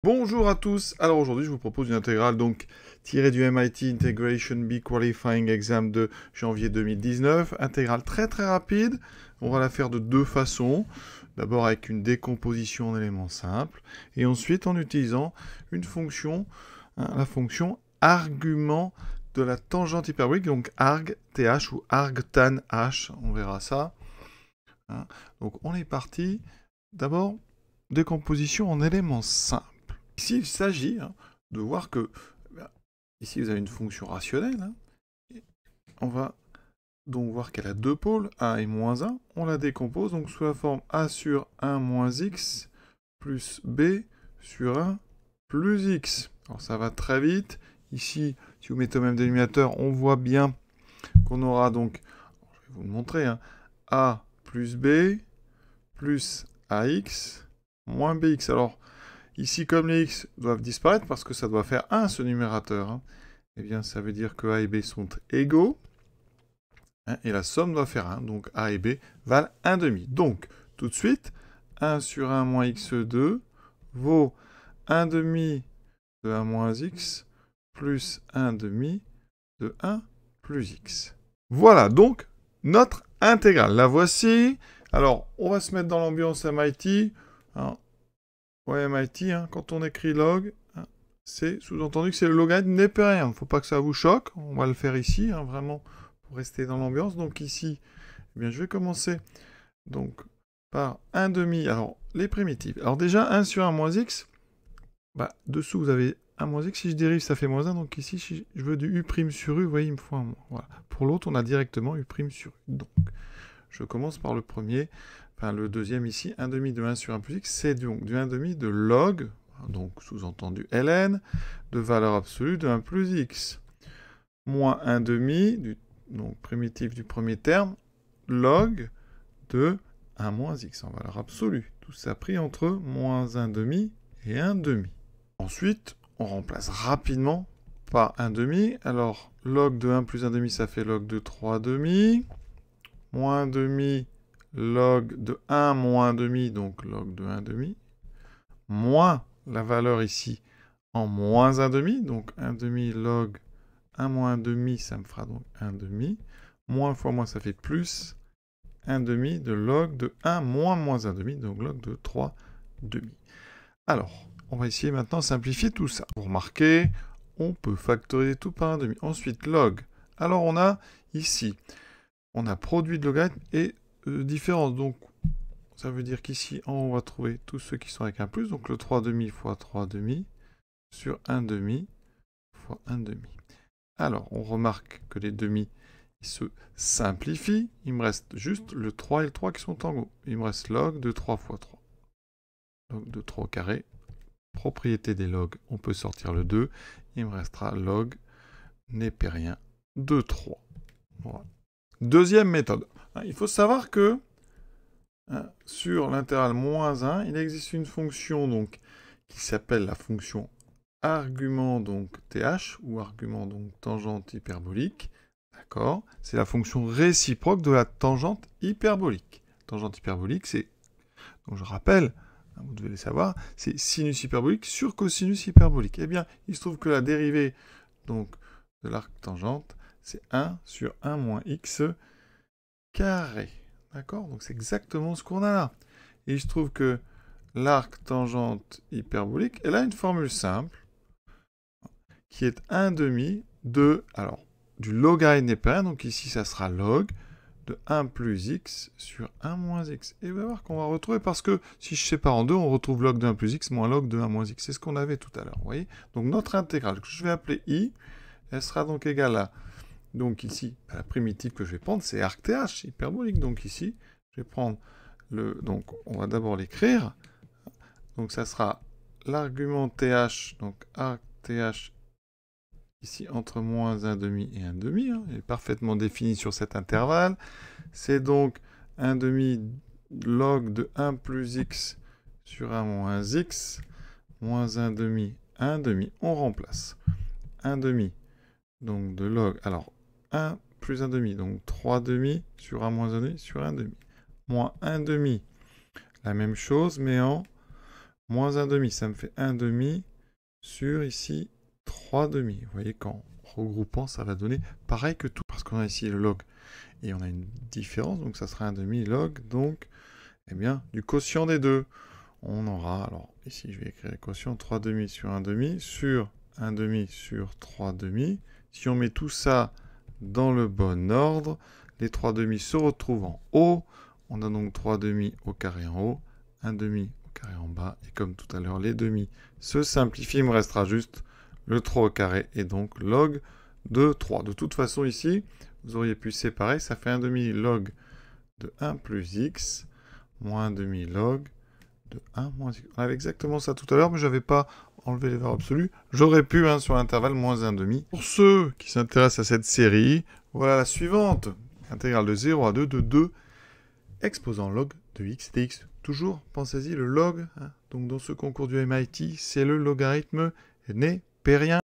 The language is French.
Bonjour à tous. Alors aujourd'hui, je vous propose une intégrale donc tirée du MIT Integration Bee Qualifying Exam de janvier 2019. Intégrale très rapide. On va la faire de deux façons. D'abord avec une décomposition en éléments simples et ensuite en utilisant une fonction, la fonction argument de la tangente hyperbolique, donc arg th ou arg tan h. On verra ça. Donc on est parti. D'abord, décomposition en éléments simples. Ici, il s'agit de voir que, ici vous avez une fonction rationnelle, on va donc voir qu'elle a deux pôles, a et moins 1, on la décompose donc sous la forme a sur 1 moins x plus b sur 1 plus x. Alors ça va très vite, ici, si vous mettez au même dénominateur, on voit bien qu'on aura donc, je vais vous le montrer, a plus b plus ax moins bx. Alors, ici, comme les x doivent disparaître parce que ça doit faire 1 ce numérateur, eh bien ça veut dire que a et b sont égaux, et la somme doit faire 1, donc a et b valent 1 demi. Donc, tout de suite, 1 sur 1 moins x2 vaut 1 demi de 1 moins x plus 1 demi de 1 plus x. Voilà donc notre intégrale. La voici. Alors, on va se mettre dans l'ambiance MIT. Ouais, MIT, quand on écrit log, c'est sous-entendu que c'est le logarithme népérien. Il ne faut pas que ça vous choque. On va le faire ici, vraiment, pour rester dans l'ambiance. Donc ici, eh bien, je vais commencer donc, par 1 demi. Alors, les primitives. Alors déjà, 1 sur 1 moins x. Dessous, vous avez 1 moins x. Si je dérive, ça fait moins 1. Donc ici, si je veux du u' sur u, vous voyez, il me faut un moins. Voilà. Pour l'autre, on a directement u' sur u. Donc, je commence par le premier. Enfin, le deuxième ici, 1 demi de 1 sur 1 plus x, c'est donc du 1 demi de log, donc sous-entendu ln, de valeur absolue de 1 plus x, moins 1 demi, donc primitif du premier terme, log de 1 moins x en valeur absolue. Tout ça pris entre moins 1 demi et 1 demi. Ensuite, on remplace rapidement par 1 demi. Alors, log de 1 plus 1 demi, ça fait log de 3 demi, moins 1 demi, log de 1 moins 1 demi, donc log de 1 demi, moins la valeur ici en moins 1 demi, donc 1 demi log 1 moins 1 demi, ça me fera donc 1 demi, moins fois moins, ça fait plus 1 demi de log de 1 moins moins 1 demi, donc log de 3 demi. Alors, on va essayer maintenant de simplifier tout ça. Vous remarquez, on peut factoriser tout par 1 demi. Ensuite, log. Alors, on a ici, on a produit de logarithme et différence. Donc, ça veut dire qu'ici, on va trouver tous ceux qui sont avec un plus. Donc, le 3 demi fois 3 demi sur 1 demi fois 1 demi. Alors, on remarque que les demi se simplifient. Il me reste juste le 3 et le 3 qui sont en haut. Il me reste log de 3 fois 3. Log de 3 au carré. Propriété des logs, on peut sortir le 2. Il me restera log népérien de 3. Voilà. Deuxième méthode. Il faut savoir que sur l'intervalle moins 1, il existe une fonction donc, qui s'appelle la fonction argument donc th, ou argument donc tangente hyperbolique. D'accord? C'est la fonction réciproque de la tangente hyperbolique. Tangente hyperbolique, c'est, donc je rappelle, vous devez le savoir, c'est sinus hyperbolique sur cosinus hyperbolique. Eh bien, il se trouve que la dérivée donc, de l'arc tangente, c'est 1 sur 1 moins x carré. D'accord? Donc c'est exactement ce qu'on a là. Et il se trouve que l'arc tangente hyperbolique, elle a une formule simple, qui est 1 demi de, alors, du logarithme népérien, donc ici ça sera log, de 1 plus x sur 1 moins x. Et on va voir qu'on va retrouver, parce que si je sépare en deux, on retrouve log de 1 plus x moins log de 1 moins x. C'est ce qu'on avait tout à l'heure, vous voyez? Donc notre intégrale, que je vais appeler i, elle sera donc égale à, donc ici, la primitive que je vais prendre, c'est arc th, hyperbolique. Donc ici, je vais prendre le, donc on va d'abord l'écrire. Donc ça sera l'argument th, donc arc th, ici entre moins 1 demi et 1 demi, il est parfaitement défini sur cet intervalle. C'est donc 1 demi log de 1 plus x sur 1 moins x, moins 1 demi, 1 demi, on remplace. 1 demi, donc de log, alors 1 plus 1 demi, donc 3 demi sur 1 moins 1 demi sur 1 demi, moins 1 demi, la même chose, mais en moins 1 demi, ça me fait 1 demi sur ici 3 demi. Vous voyez qu'en regroupant, ça va donner pareil que tout, parce qu'on a ici le log et on a une différence, donc ça sera 1 demi log, donc, eh bien, du quotient des deux. On aura, alors ici je vais écrire le quotient 3 demi sur 1 demi sur 1 demi sur 3 demi. Si on met tout ça dans le bon ordre, les 3 demi se retrouvent en haut. On a donc 3 demi au carré en haut, 1 demi au carré en bas. Et comme tout à l'heure, les demi se simplifient. Il me restera juste le 3 au carré et donc log de 3. De toute façon, ici, vous auriez pu séparer. Ça fait 1 demi log de 1 plus x moins 1 demi log de 1 moins x. On avait exactement ça tout à l'heure, mais je n'avais pas enlevé les valeurs absolues. J'aurais pu sur l'intervalle moins 1 demi. Pour ceux qui s'intéressent à cette série, voilà la suivante. Intégrale de 0 à 2 de 2 exposant log de x dx. Toujours, pensez-y, le log. Donc dans ce concours du MIT, c'est le logarithme népérien.